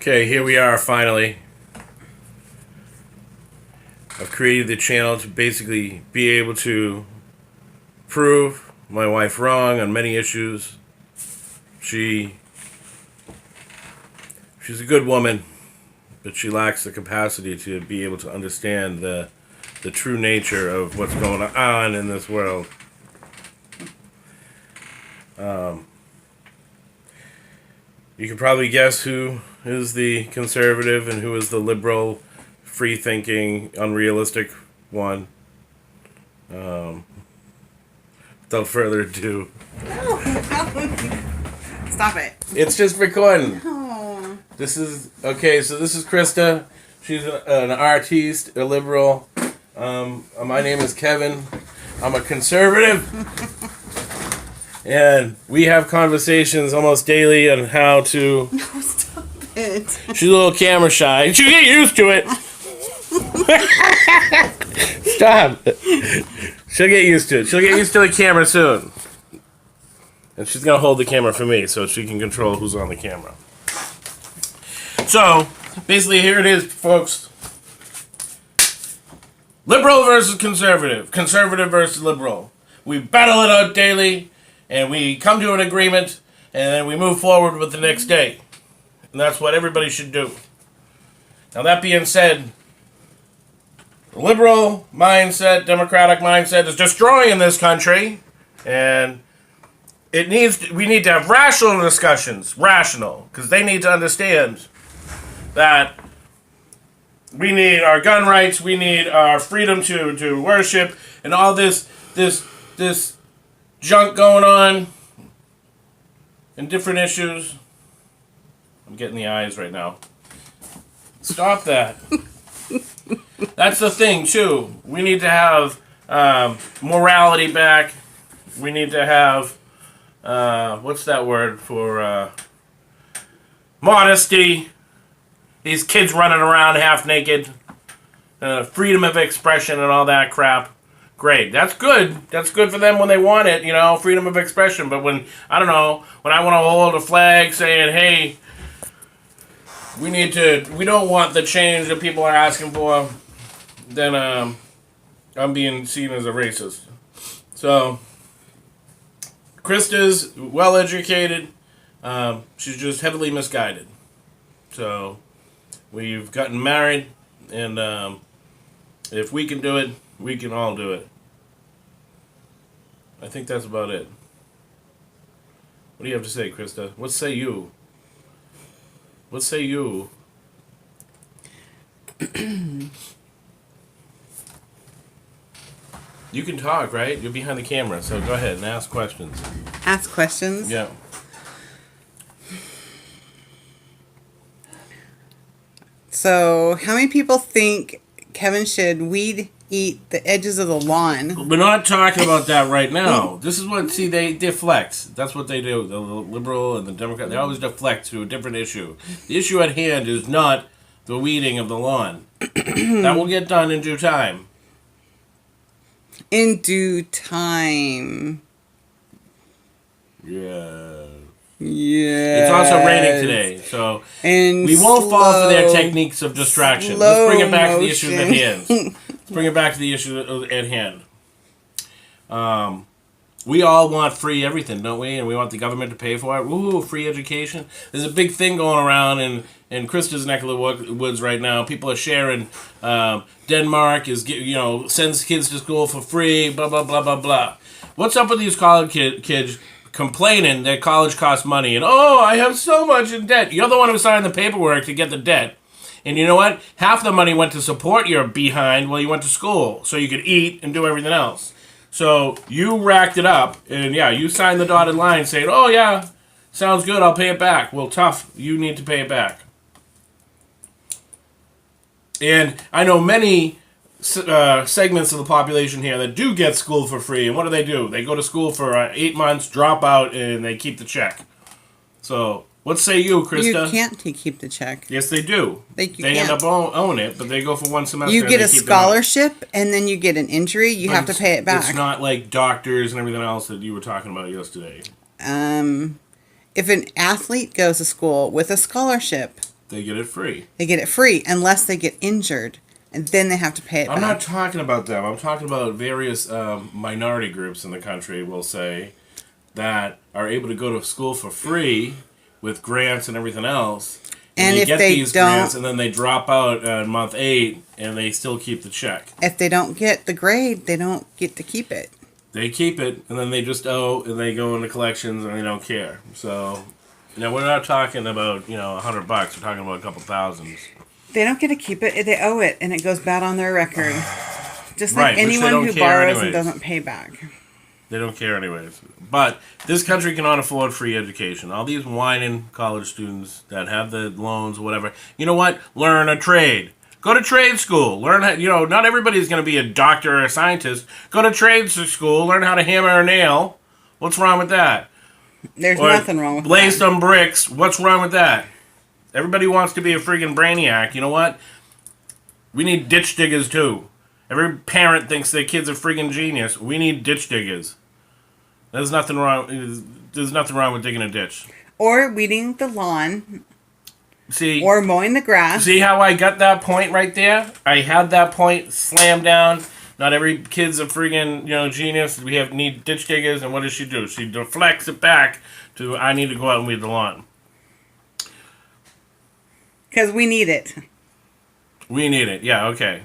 Okay, here we are finally. I've created the channel to basically be able to prove my wife wrong on many issues. She's a good woman, but she lacks the capacity to be able to understand the true nature of what's going on in this world. You can probably guess who is the conservative and who is the liberal, free-thinking, unrealistic one. Without further ado. No. Stop it. It's just recording. Oh. This is Krista. She's an artiste, a liberal. My name is Kevin. I'm a conservative. And we have conversations almost daily on how to... No, stop it. She's a little camera shy. She'll get used to it. Stop. She'll get used to it. She'll get used to the camera soon. And she's going to hold the camera for me so she can control who's on the camera. So, basically here it is, folks. Liberal versus conservative. Conservative versus liberal. We battle it out daily, and we come to an agreement, and then we move forward with the next day. And that's what everybody should do. Now, that being said, the liberal mindset, democratic mindset is destroying this country, and we need to have rational discussions, because they need to understand that we need our gun rights, we need our freedom to worship, and all this junk going on, and different issues. I'm getting the eyes right now. Stop that. That's the thing, too. We need to have morality back. We need to have, what's that word for, modesty. These kids running around half naked. Freedom of expression and all that crap. Great. That's good. That's good for them when they want it, freedom of expression. But when I want to hold a flag saying, hey, we don't want the change that people are asking for, then I'm being seen as a racist. So, Krista's well-educated. She's just heavily misguided. So, we've gotten married, and if we can do it, we can all do it. I think that's about it. What do you have to say, Krista? What say you? What say you? You can talk, right? You're behind the camera, so go ahead and ask questions. Ask questions? Yeah. So, how many people think Kevin should weed eat the edges of the lawn? We're not talking about that right now. This is what, they deflect. That's what they do. The liberal and the Democrat, they always deflect to a different issue. The issue at hand is not the weeding of the lawn. That will get done in due time. In due time. Yeah. Yeah. It's also raining today, so we won't fall for their techniques of distraction. Let's bring it back to the issue at hand. Let's bring it back to the issue at hand. We all want free everything, don't we? And we want the government to pay for it. Ooh, free education. There's a big thing going around in Krista's neck of the woods right now. People are sharing. Denmark sends kids to school for free. Blah blah blah blah blah. What's up with these college kids complaining that college costs money and I have so much in debt? You're the one who signed the paperwork to get the debt. And you know what? Half the money went to support your behind while you went to school so you could eat and do everything else. So you racked it up and you signed the dotted line saying, oh yeah, sounds good, I'll pay it back. Well, tough, you need to pay it back. And I know many segments of the population here that do get school for free. And what do? They go to school for 8 months, drop out, and they keep the check. So, what say you, Krista? You can't keep the check. Yes, they do. They end up owning it, but they go for one semester. You get a scholarship, and then you get an injury. You have to pay it back. It's not like doctors and everything else that you were talking about yesterday. If an athlete goes to school with a scholarship, They get it free. They get it free unless they get injured, and then they have to pay it I'm back. not talking about them. I'm talking about various minority groups in the country, we'll say, that are able to go to school for free with grants and everything else. And they if get they these don't, grants and then they drop out on month 8 and they still keep the check. if they don't get the grade, they don't get to keep it. They keep it and then they just owe and they go into collections and they don't care. So, we're not talking about, $100. We're talking about a couple thousands. They don't get to keep it. They owe it, and it goes bad on their record. Just like Right, which they anyone don't who care borrows and anyways. doesn't pay back. They don't care anyways. But this country cannot afford free education. All these whining college students that have the loans or whatever, you know what? Learn a trade. Go to trade school. Learn how, not everybody's going to be a doctor or a scientist. Go to trade school. Learn how to hammer a nail. What's wrong with that? There's Or nothing wrong with lay that. some bricks. What's wrong with that? Everybody wants to be a freaking brainiac. You know what? We need ditch diggers too. Every parent thinks their kid's a freaking genius. We need ditch diggers. There's nothing wrong. There's nothing wrong with digging a ditch. Or weeding the lawn, See, or mowing the grass. see how I got that point right there? I had that point slammed down. Not every kid's a freaking genius. We need ditch diggers, and what does she do? She deflects it back to I need to go out and weed the lawn. Because we need it. We need it. Yeah. Okay.